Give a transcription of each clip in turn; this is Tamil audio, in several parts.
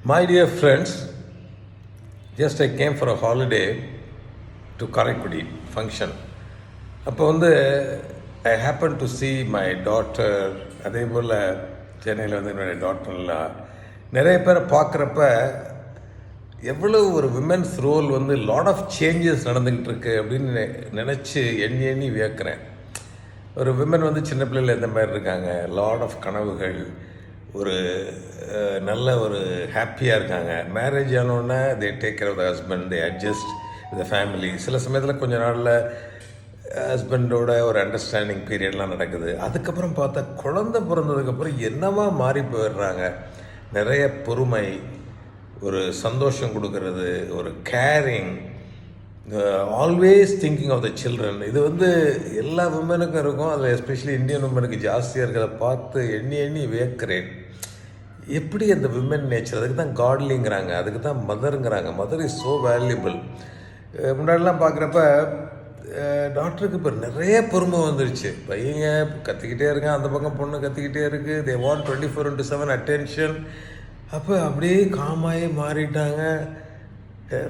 My dear friends, just I came for a holiday to Karaikudi function. அப்போ வந்து I happen to see my daughter. அதே போல் சென்னையில் வந்து என்னுடைய டாட்டர்லாம் நிறைய பேரை பார்க்குறப்ப எவ்வளோ ஒரு விமென்ஸ் ரோல் வந்து லாட் ஆஃப் சேஞ்சஸ் நடந்துக்கிட்டு இருக்கு அப்படின்னு நினச்சி எண்ணி வியக்கிறேன். ஒரு விமன் வந்து சின்ன பிள்ளைகள் எந்த மாதிரி இருக்காங்க, லாட் ஆஃப் கனவுகள், ஒரு நல்ல ஒரு ஹாப்பியாக இருக்காங்க. மேரேஜ் ஆனோடனே they take care of the husband, they adjust with family. சில சமயத்தில் கொஞ்ச நாளில் ஹஸ்பண்டோட ஒரு அண்டர்ஸ்டாண்டிங் பீரியட்லாம் நடக்குது. அதுக்கப்புறம் பார்த்தா குழந்தை பிறந்ததுக்கப்புறம் என்னவா மாறி போயிடுறாங்க. நிறைய பொறுமை, ஒரு சந்தோஷம் கொடுக்கறது, ஒரு caring, always thinking of the children. இது வந்து எல்லா விமனுக்கும் இருக்கும். அதில் எஸ்பெஷலி இந்தியன் விமனுக்கு ஜாஸ்தியாக இருக்கிறத பார்த்து எண்ணி வியக்கிறேன். எப்படி அந்த விமன் நேச்சர், அதுக்கு தான் காட்லிங்கிறாங்க, அதுக்கு தான் மதருங்கிறாங்க. Mother is so valuable. முன்னாடிலாம் பார்க்குறப்ப டாக்டருக்கு இப்போ நிறைய பொறுமை வந்துருச்சு. பையன் கற்றுக்கிட்டே இருக்கான், அந்த பக்கம் பொண்ணு கற்றுக்கிட்டே இருக்குது. They want 24/7 attention. அப்போ அப்படியே காமாயே மாறிட்டாங்க.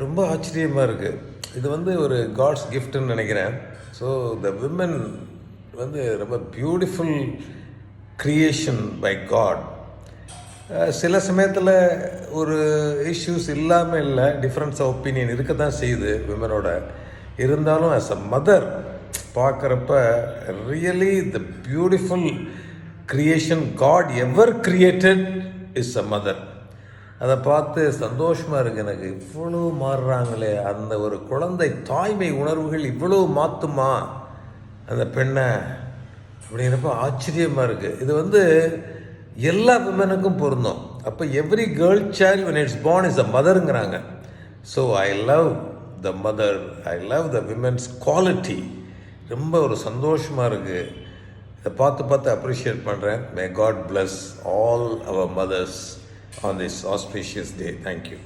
ரொம்ப ஆச்சரியமாக இருக்குது. இது வந்து ஒரு காட்ஸ் கிஃப்ட்னு நினைக்கிறேன். ஸோ த விமன் வந்து ரொம்ப பியூட்டிஃபுல் க்ரியேஷன் பை காட். சில சமயத்தில் ஒரு இஷ்யூஸ் இல்லாமல் இல்லை, டிஃப்ரென்ஸ் ஆஃப் ஒப்பீனியன் இருக்க தான் செய்யுது விமனோட. இருந்தாலும் ஆஸ் அ மதர் பார்க்குறப்ப really the beautiful creation God ever created is a mother. அதை பார்த்து சந்தோஷமாக இருக்குது எனக்கு. இவ்வளோ மாறுறாங்களே, அந்த ஒரு குழந்தை தாய்மை உணர்வுகள் இவ்வளோ மாற்றுமா அந்த பெண்ணை அப்படிங்கிறப்ப ஆச்சரியமாக இருக்குது. இது வந்து எல்லா விமனுக்கும் பொருந்தும். அப்போ every girl child when it's born is a மதருங்கிறாங்க. So I love the mother, I love the women's quality. ரொம்ப ஒரு சந்தோஷமாக இருக்குது. இதை பார்த்து அப்ரிஷியேட் பண்ணுறேன். May God bless all our mothers on this auspicious day. Thank you.